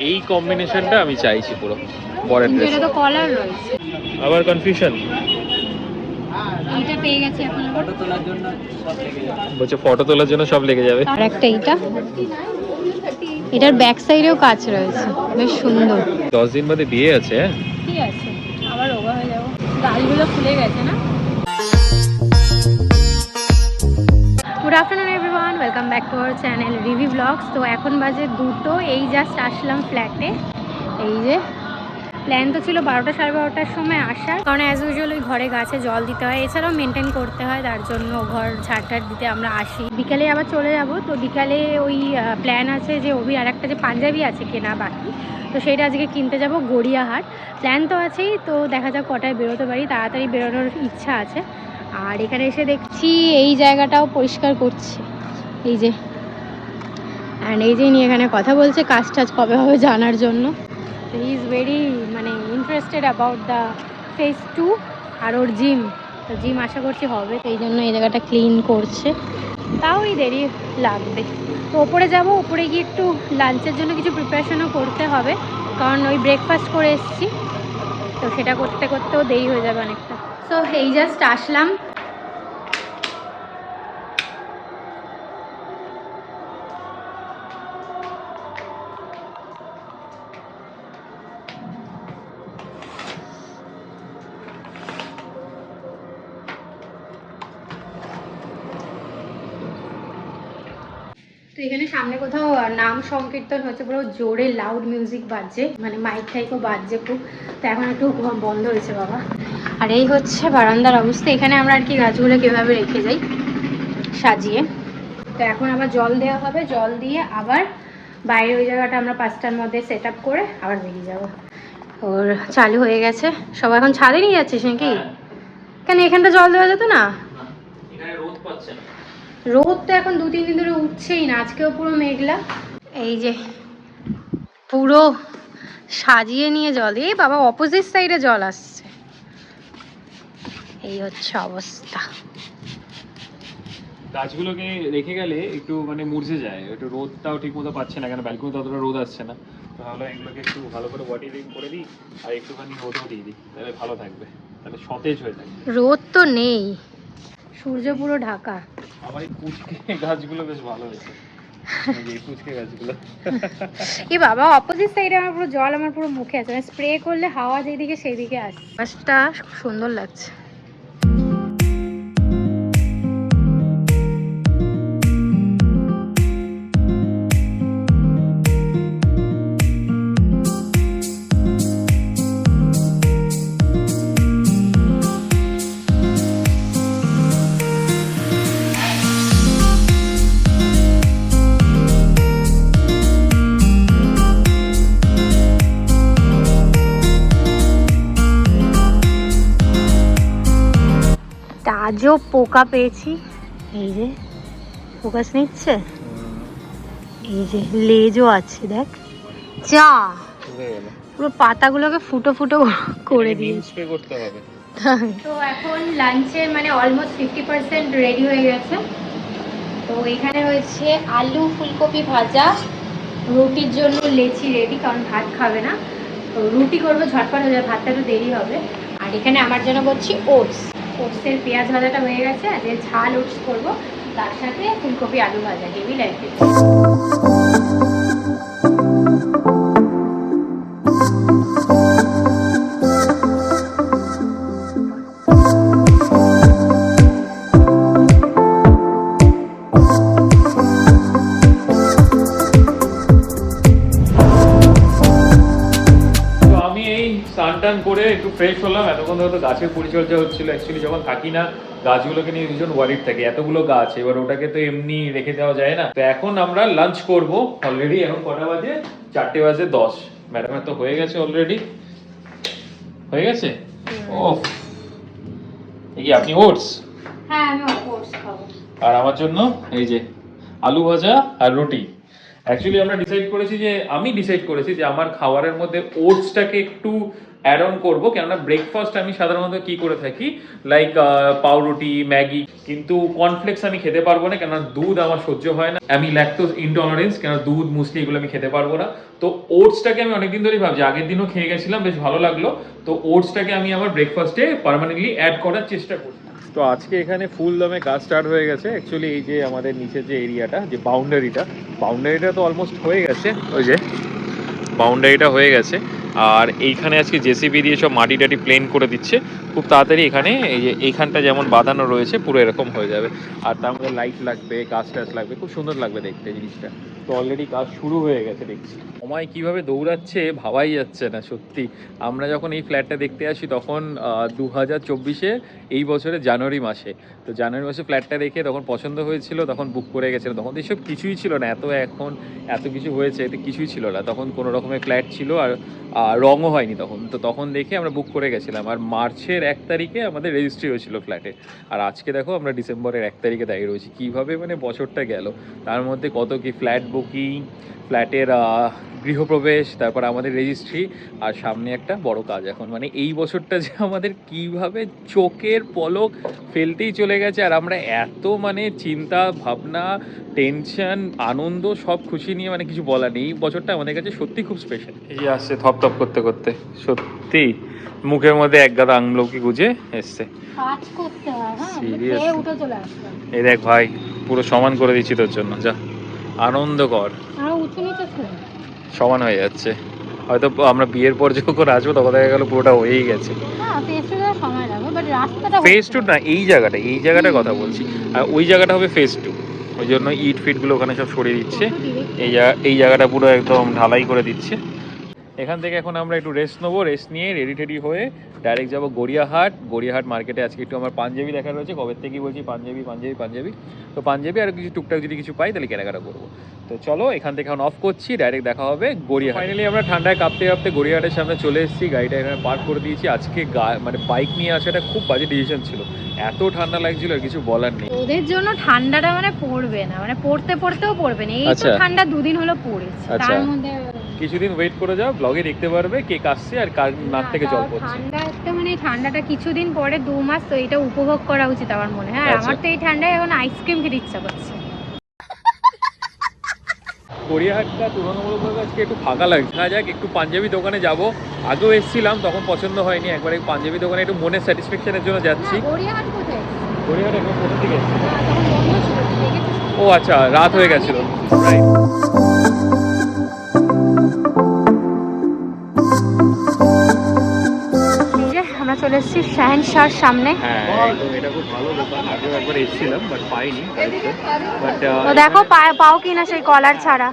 এই কম্বিনেশনটা আমি চাইছি পুরো বরের ড্রেস। এটা তো কলার রয়েছে। আবার কনফিউশন। এইটা পেয়ে গেছি এখন। ফটো তোলার জন্য সব লেগে যাবে। বলছে ফটো তোলার জন্য সব লেগে যাবে। আর একটা এইটা, এটার ব্যাক সাইডেও কাজ রয়েছে, বেশ সুন্দর। 10 দিন বাদে বিয়ে আছে। হ্যাঁ কি আছে, আবার রোগা হয়ে যাবো। গালগুলো ফুলে গেছে না। Good afternoon everyone, welcome back to our channel Rivi vlogs. তো এখন বাজে 2টো, এই জাস্ট আসলাম ফ্ল্যাটে। এই যে প্ল্যান তো ছিল 12টা সাড়ে 12টার সময় আসার, কারণ অ্যাজ ইউজুয়াল ওই ঘরে গাছে জল দিতে হয়, এছাড়াও মেনটেন করতে হয়, তার জন্য ঘর ঝাড় দিতে আমরা আসি। বিকালে আবার চলে যাব। তো বিকালে ওই প্ল্যান আছে যে অভির আর একটা যে পাঞ্জাবি আছে কেনা বাকি, তো সেইটা আজকে কিনতে যাব গড়িয়াহাট। প্ল্যান তো আছেই, তো দেখা যাক কটায় বেরোতে পারি, তাড়াতাড়ি বেরোনোর ইচ্ছা আছে। আর এখানে এসে দেখছি এই জায়গাটাও পরিষ্কার করছে, এই যে। অ্যান্ড এই যে নিয়ে এখানে কথা বলছে কাজ টাজ কবে হবে জানার জন্য। He is very interested about the phase 2 আর ওর জিম। তো জিম আশা করছি হবে, তো এই জন্য এই জায়গাটা ক্লিন করছে, তাও এই দেরি লাগবে। তো ওপরে যাব, ওপরে গিয়ে একটু লাঞ্চের জন্য কিছু প্রিপারেশনও করতে হবে, কারণ ওই ব্রেকফাস্ট করে এসেছি, তো সেটা করতে করতেও দেরি হয়ে যাবে অনেকটা। সো এই জাস্ট আসলাম। তো এখানে সামনে কোথাও নাম সংকীর্তন হচ্ছে, পুরো জোরে লাউড মিউজিক বাজছে, মানে মাইক টাইকও বাজছে খুব। তো এখন একটু বন্ধ হয়েছে বাবা। আর এই হচ্ছে বারান্দার অবস্থা। এখানে আমরা আর কি গাছগুলো কীভাবে রেখে যাই সাজিয়ে। তো এখন আবার জল দেওয়া হবে, জল দিয়ে আবার বাইরে ওই জায়গাটা আমরা 5টার মধ্যে সেট আপ করে আবার বেরিয়ে যাব। ওর চালু হয়ে গেছে, সবাই এখন ছাদে নিয়ে যাচ্ছিস নাকি? কেন এখানটা জল দেওয়া যেত না? এখানে রোদ পাচ্ছে না। রোদ তো এখন 2-3 দিন ধরে উঠছেই না, আজকেও পুরো মেঘলা। এই যে পুরো সাজিয়ে নিয়ে জল, এই বাবা অপোজিট সাইডে জল আসছে। এই হচ্ছে অবস্থা। গাছগুলোকে রেখে গেলে একটু মানে মুরঝে যায়, একটু রোদটাও ঠিক মতো পাচ্ছে না, কেন ব্যালকনিতে অতটা রোদ আসছে না। তাহলে এগুলোকে একটু ভালো করে ওয়াটারিং করে দিই আর একটুখানি রোদও দিয়ে দিই, তাহলে ভালো থাকবে, তাহলে সতেজ হয়ে থাকবে। রোদ তো নেই, সূর্য পুরো ঢাকা। আমার এই কুচকে গাছগুলো বেশ ভালো হয়েছে, এই কুচকে গাছগুলো। এ বাবা অপোজিট সাইডে আমার পুরো জল, আমার পুরো মুখে আছে, স্প্রে করলে হাওয়া যেদিকে সেই দিকে আসে। গাছটা সুন্দর লাগছে। আজও পোকা পেয়েছি, এই যে ফোকাস নিচ্ছে, এই যে লেজও আছে দেখ, চা পুরো পাতাগুলোকে ফুটো ফুটো করে দিয়েছে। তো এখন লাঞ্চের মানে অলমোস্ট 50% রেডি হয়ে গেছে। তো এখানে রয়েছে আলু ফুলকপি ভাজা, রুটির জন্য লেচি রেডি, কারণ ভাত খাবে না, তো রুটি করবো, ঝটপট হয়ে যাবে, ভাতটা একটু দেরি হবে। আর এখানে আমার জন্য করছি ওটস, ওটসের পেঁয়াজ ভাজাটা হয়ে গেছে, আর যে ঝাল ওটস করবো, তার সাথে ফুলকপি আলু ভাজা, হেভি লাগবে। স্নান করে একটু ফ্রেশ হলাম। এতক্ষণ ধরে তো গাছের পরিচর্যা হচ্ছিল। অ্যাকচুয়ালি যখন থাকি না গাছগুলোকে নিয়ে ভীষণ ওয়ারিড থাকে, এতগুলো গাছ, এবার ওটাকে তো এমনি রেখে দেওয়া যায় না। তো এখন আমরা লাঞ্চ করব। অলরেডি এখন কটা বাজে? 4:10। ম্যাডামের তো হয়ে গেছে অলরেডি, হয়ে গেছে। ও এই আপনি ওটস? হ্যাঁ আমি ওটস খাবো। আর আমার জন্য এই যে আলু ভাজা আর রুটি। অ্যাকচুয়ালি আমরা আমি ডিসাইড করেছি যে আমার খাবারের মধ্যে ওটসটাকে একটু অ্যাড অন করবো, কেননা ব্রেকফাস্ট আমি সাধারণত কি করে থাকি লাইক পাউরুটি, ম্যাগি, কিন্তু কর্নফ্লেক্স আমি খেতে পারবো না, কেননা দুধ আমার সহ্য হয় না, আমি ল্যাকটোজ ইনটলারেন্স, কেন দুধ মুসলি এগুলো আমি খেতে পারবো না। তো ওটসটাকে আমি অনেকদিন ধরেই ভাবছি, আগের দিনও খেয়ে গেছিলাম, বেশ ভালো লাগলো। তো ওটসটাকে আমি আমার ব্রেকফাস্টে পার্মানেন্টলি অ্যাড করার চেষ্টা করছি। তো আজকে এখানে ফুল দমে কাজ স্টার্ট হয়ে গেছে। অ্যাকচুয়ালি এই যে আমাদের নিচের যে এরিয়াটা, যে বাউন্ডারিটা তো অলমোস্ট হয়ে গেছে, ওই যে বাউন্ডারিটা হয়ে গেছে। আর এইখানে আজকে জেসিবি দিয়ে সব মাটি টাটি প্লেন করে দিচ্ছে খুব তাড়াতাড়ি। এখানে এই যে এইখানটা যেমন বাঁধানো রয়েছে পুরো এরকম হয়ে যাবে, আর তার মধ্যে লাইট লাগবে, গাছ টাছ লাগবে, খুব সুন্দর লাগবে দেখতে জিনিসটা। তো অলরেডি কাজ শুরু হয়ে গেছে দেখছি। সময় কিভাবে দৌড়াচ্ছে ভাবাই যাচ্ছে না সত্যি। আমরা যখন এই ফ্ল্যাটটা দেখতে আসি তখন 2024-এ এই বছরের জানুয়ারি মাসে, তো জানুয়ারি মাসে ফ্ল্যাটটা দেখে তখন পছন্দ হয়েছিল, তখন বুক করে গেছিলো। তখন তো এসব কিছুই ছিল না, এখন এত কিছু হয়েছে, এতে কিছুই ছিল না। তখন কোনো রকমের ফ্ল্যাট ছিল, আর রঙও হয়নি তখন। তো তখন দেখে আমরা বুক করে গেছিলাম, আর মার্চের 1 তারিখে আমাদের রেজিস্ট্রি হয়েছিল ফ্ল্যাটে। আর আজকে দেখো আমরা ডিসেম্বরের 1 তারিখে দাঁড়িয়ে রয়েছি। কীভাবে মানে বছরটা গেল, তার মধ্যে কত কি ফ্ল্যাট বুকিং, ফ্ল্যাটের গৃহপ্রবেশ, তারপর আমাদের রেজিস্ট্রি, আর সামনে একটা বড় কাজ এখন। মানে এই বছরটা যে আমাদের কিভাবে চোখের পলক ফেলতেই চলে গেছে, আর আমরা এত মানে চিন্তা ভাবনা, টেনশন, আনন্দ, সব খুশি নিয়ে মানে কিছু বলার নেই। এই বছরটা আমাদের কাছে সত্যি খুব স্পেশাল। এই যে আসছে থপ থপ করতে করতে, সত্যি মুখের মধ্যে এক গাদা আমলকি গুজে এসছে। কাজ করতে হয়, হ্যাঁ, Seriously? খেয়ে উঠে চলে আসবে। এই দেখ ভাই, পুরো সমান করে দিচ্ছি তোর জন্য, যা আনন্দ কর। আর উঁচু নিচে ছিল। সমান হয়ে যাচ্ছে। হয়তো আমরা বিয়ের পর যখন আসবো তখন দেখা গেল পুরোটা হয়েই গেছে। হ্যাঁ, ফেস টু দেওয়ার সময় লাগবে, বাট রাস্তাটা ফেস টু না, এই জায়গাটার কথা বলছি। আর ওই জায়গাটা হবে ফেস টু, ওই জন্য ইট ফিটগুলো ওখানে সব সরিয়ে দিচ্ছে। এই জায়গাটা পুরো একদম ঢালাই করে দিচ্ছে। এখান থেকে এখন আমরা একটু রেস্ট নেবো, রেস্ট নিয়ে রেডি টেডি হয়ে ডাইরেক্ট যাবো গড়িয়াহাট মার্কেটে। আজকে একটু আমার পাঞ্জাবি দেখা রয়েছে, কবে থেকেই বলছি পাঞ্জাবি। তো পাঞ্জাবি আর কিছু টুকটাক যদি কিছু পাই তাহলে কেনাকাটা করবো। তো চলো এখান থেকে এখন অফ করছি, ডাইরেক্ট দেখা হবে গড়িয়াহাট। ফাইনালি আমরা ঠান্ডায় কাঁপতে কাঁপতে গড়িয়াহাটের সামনে চলে এসেছি, গাড়িটা এখানে পার্ক করে দিয়েছি। আজকে মানে বাইক নিয়ে আসাটা খুব বাজে ডিসিশন ছিল, এত ঠান্ডা লাগছিল আর কিছু বলার নেই। ওদের জন্য ঠান্ডাটা মানে পড়বে না, মানে পড়তেও পড়বে না। এই তো আচ্ছা। ঠান্ডা 2 দিন হলো পড়েছে, আচ্ছা। তার মধ্যে কিছুদিন ওয়েট করে যাও, ব্লগে দেখতে পারবে কে কাশছে আর কার নাক থেকে জল পড়ছে। ঠান্ডাটা মানে ঠান্ডাটা কিছুদিন পরে 2 মাস, তো এটা উপভোগ করা উচিত আমার মনে হয়। আর আচ্ছা। আমার তো এই ঠান্ডায় এখন আইসক্রিম খেতে ইচ্ছা করছে। গড়িয়াহাটটা তুলনামূলকভাবে আজকে একটু ফাঁকা লাগছে। দেখা যাক, একটু পাঞ্জাবি দোকানে যাব। আগেও এসেছিলাম, তখন পছন্দ হয়নি। একবার এই পাঞ্জাবি দোকানে একটু মনের স্যাটিসফ্যাকশনের জন্য যাচ্ছি। গড়িয়াহাট কোথায়? গড়িয়াহাট একদম প্রথম দিকে এসেছি। তখন বন্ধ ছিল, দেখেছিস? ও আচ্ছা, রাত হয়ে গেছিল, রাইট। আমরা চলে এসেছি শাহেনশাহর সামনে। হ্যাঁ, একদম এটা খুব ভালো দোকান। আগেও একবার এসেছিলাম বাট পাইনি কালেকশন। বাট তো দেখো পাও কিনা সেই কলার ছাড়া।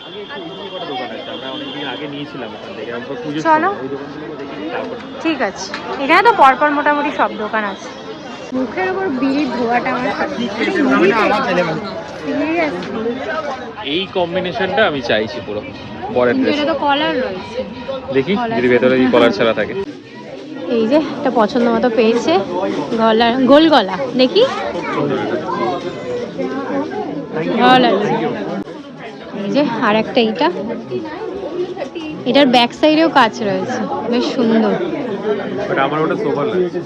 আগে একটু অন্য কটা দোকান আছে, আমরা অনেকদিন আগে নিয়েছিলাম ওখান থেকে। একবার পুজোর চলো। সময় ওই দোকানগুলো দেখিনি, তারপর ঠিক আছে, এখানে তো পরপর মোটামুটি সব দোকান আছে। মুখের উপর বিড়ির ধোঁয়াটা আমার এই কম্বিনেশনটা আমি চাইছি পুরো বরের ড্রেস। এটা তো কলার রয়েছে, দেখি যদি ভেতরে এই কলার ছাড়া থাকে। এই যে একটা পছন্দ মতো পেয়েছে, গলা গোল গলা, দেখি ভালো লাগছে। এই যে আর একটা, এটার ব্যাক সাইডেও কাজ রয়েছে, বেশ সুন্দর। বাট আমার ওটা সোবার লাগছে।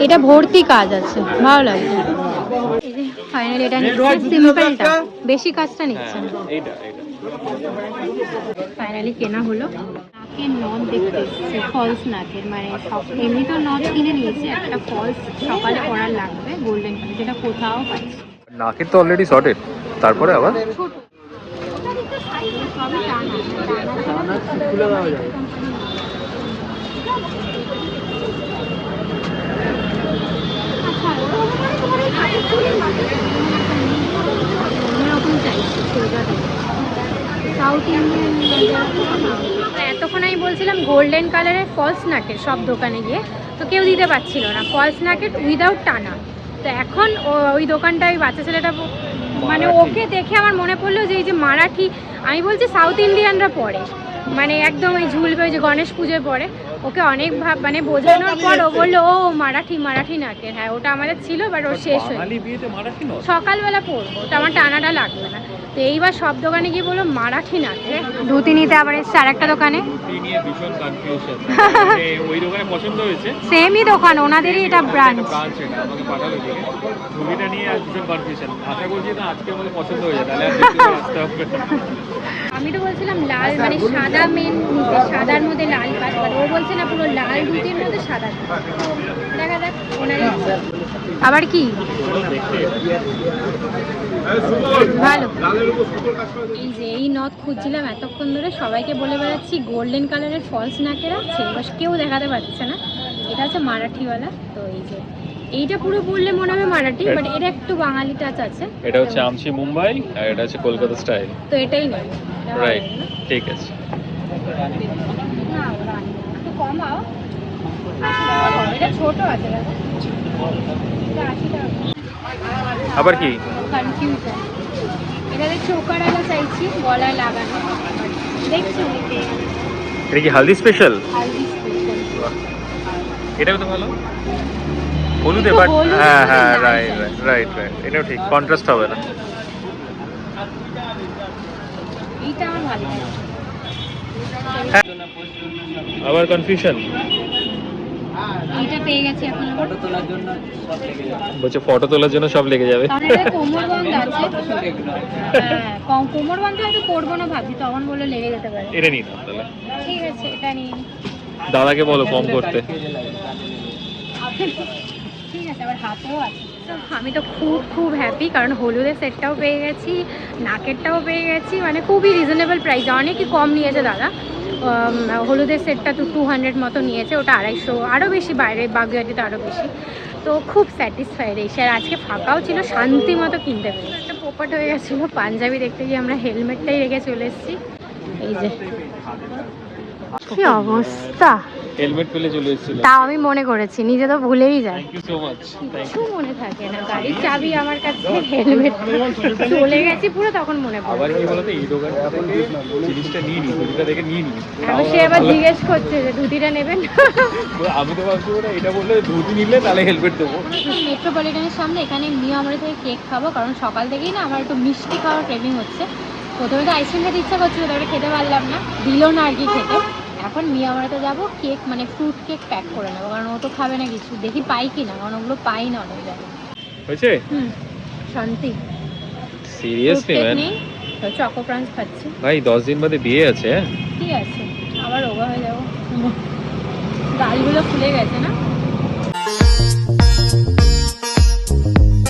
এটা ভর্তি কাজ আছে, ভালো লাগছে। এই যে ফাইনালি এটা নিচ্ছে, সিম্পলটা, বেশি কাজটা নিচ্ছে না। এইটা ফাইনালি কেনা হলো। নাকের নথ দেখতে এসেছি, ফলস নাকের, মানে সব এমনি তো নথ কিনে নিয়েছি, একটা ফলস সকালে পরার লাগবে গোল্ডেন কালার, যেটা কোথাও পাচ্ছি। নাকের তো অলরেডি সর্টেড, তারপরে আবার ছোট সবই টানা খুলে দেওয়া যাবে। South Indian. এতক্ষণ আমি বলছিলাম গোল্ডেন কালারের ফলস নাকের সব দোকানে গিয়ে, তো কেউ দিতে পারছিল না ফলস নাকের উইদাউট টানা। তো এখন ওই দোকানটা, ওই বাচ্চা ছেলেটা মানে ওকে দেখে আমার মনে পড়লো যে এই যে মারাঠি, আমি বলছি সাউথ ইন্ডিয়ানরা পরে, মানে একদম ওই ঝুলবে, ওই যে গণেশ পুজোয় পরে, ওকে অনেক মানে বোঝানোর পর ও বললো ও মারাঠি নাকের। হ্যাঁ ওটা আমাদের ছিল, বাট ও শেষ হয়ে বাঙালি বিয়েতে মারাঠি নয়। সকালবেলা পরবো, ওটা আমার টানাটা লাগবে না। তো এইবার সব দোকানে গিয়ে বললো মারাঠি নাকে। ধুতি নিতে আবার এসছে আর একটা দোকানে, ধুতি নিয়ে ভীষণ কনফিউশন। ওই দোকানে পছন্দ হয়েছে, সেমই দোকান, ওনাদেরই এটা ব্রাঞ্চ। ব্রাঞ্চ এটা আমাকে পাঠালো দিকে। ধুতিটা নিয়ে আর ভীষণ কনফিউশন। আশা করছি না আজকে আমাদের পছন্দ হয়ে যায়, তাহলে আর দেখতে করে আসতে হবে না। আমি তো বলছিলাম লাল মানে সাদা মেন নিতে, সাদার মধ্যে লাল কাজ করে। ও বলছে না পুরো লাল ধুতির মধ্যে সাদা কাজ। দেখা যাক ওনার ইচ্ছা। আবার কি ভালো। এই যে এই নথ খুঁজছিলাম এতক্ষণ ধরে, সবাইকে বলে বেড়াচ্ছি গোল্ডেন কালারের ফলস নাকের আছে, এবার কেউ দেখাতে পারছে না। এটা হচ্ছে মারাঠিওয়ালা। তো এই যে এইটা পুরো বললে মনে হবে মারাঠি, বাট এটা একটু বাঙালি টাচ আছে। এটা হচ্ছে আমচি মুম্বাই আর এটা হচ্ছে কলকাতা স্টাইল। তো এটাই নেব। রাইট, ঠিক আছে। না ওরা একটু কমাও। এটা ছোট আছে দাদা, এটা 80 টাকা। আবার কি কনফিউশন। এটাতে চোকারওয়ালা চাইছি, গলায় লাগানো। দেখছি এটা কি হালদি স্পেশাল? হালদি স্পেশাল। এটাও তো ভালো হলুদে, একটু বাট হলুদে হ্যাঁ মধ্যে হ্যাঁ লাল রাইট চাই। রাইট রাইট, এটাও ঠিক, কন্ট্রাস্ট হবে না। এইটা আমার ভালো লাগে। আবার কনফিউশন। এইটা পেয়ে গেছি এখন। ফটো তোলার জন্য সব লেগে যাবে। বলছে ফটো তোলার জন্য সব লেগে যাবে। তাহলে এটা কোমর বন্ধ আছে। হ্যাঁ কোমর বন্ধ হয়তো পরবো না ভাবছি, তখন বলে লেগে যেতে পারে। এটা নিন তাহলে। ঠিক আছে এটা নিয়ে নিই। দাদাকে বলো ফর্ম করতে। ঠিক আছে, আবার হাতেও আছে। তো আমি তো খুব হ্যাপি, কারণ হলুদের সেটটাও পেয়ে গেছি, নাকেরটাও পেয়ে গেছি, মানে খুবই রিজনেবল প্রাইস। অনেকই কম নিয়েছে দাদা। হলুদের সেটটা তো 200 মতো নিয়েছে, ওটা 250, আরও বেশি বাইরে বাগুইয়াটিতে আরও বেশি। তো খুব স্যাটিসফাইড এসে, আর আজকে ফাঁকাও ছিল, শান্তি মতো কিনতে পেরেছি। একটা পোপাট হয়ে গেছিলো পাঞ্জাবি দেখতে গিয়ে, আমরা হেলমেটটাই রেখে চলে এসেছি। এই যে কি অবস্থা, হেলমেট পেলে চলে এসেছিল। তাও আমি মনে করেছি, নিজে তো ভুলেই যায়। Thank you so much. কিছু মনে থাকে না, গাড়ির চাবি আমার কাছে, হেলমেট চলে গেছি পুরো, তখন মনে আবার পড়ে। কি বলতো, এই দোকানটা থেকে জিনিসটা নিয়ে নি, ধুতিটা দেখে নিয়ে নি। আমি সে আবার জিজ্ঞেস করছে যে ধুতিটা নেবেন। আমি তো ভাবছি ওরা এটা বললে ধুতি নিলে তাহলে হেলমেট দেবো। মেট্রোপলিটনের সামনে এখানে মিয়া আমরা থেকে কেক খাবো, কারণ সকাল থেকেই না আমার একটু মিষ্টি খাওয়ার ক্রেভিং হচ্ছে। প্রথমে তো আইসক্রিম খেতে ইচ্ছা করছিল, তারপরে খেতে পারলাম না, দিল না আর কি খেতে। এখন মিয়া আমরাতে যাবো, কেক মানে ফ্রুট কেক প্যাক করে নেবো, কারণ ও তো খাবে না কিছু। দেখি পাই কি না, কারণ ওগুলো পাই না অনেক জায়গায়। হয়েছে? শান্তি। Seriously man? নেই তো চকো ক্রাঞ্চ খাচ্ছি। ভাই 10 দিন বাদে বিয়ে আছে। হ্যাঁ ঠিক আছে, আবার রোগা হয়ে যাবো। গালগুলো ফুলে গেছে না।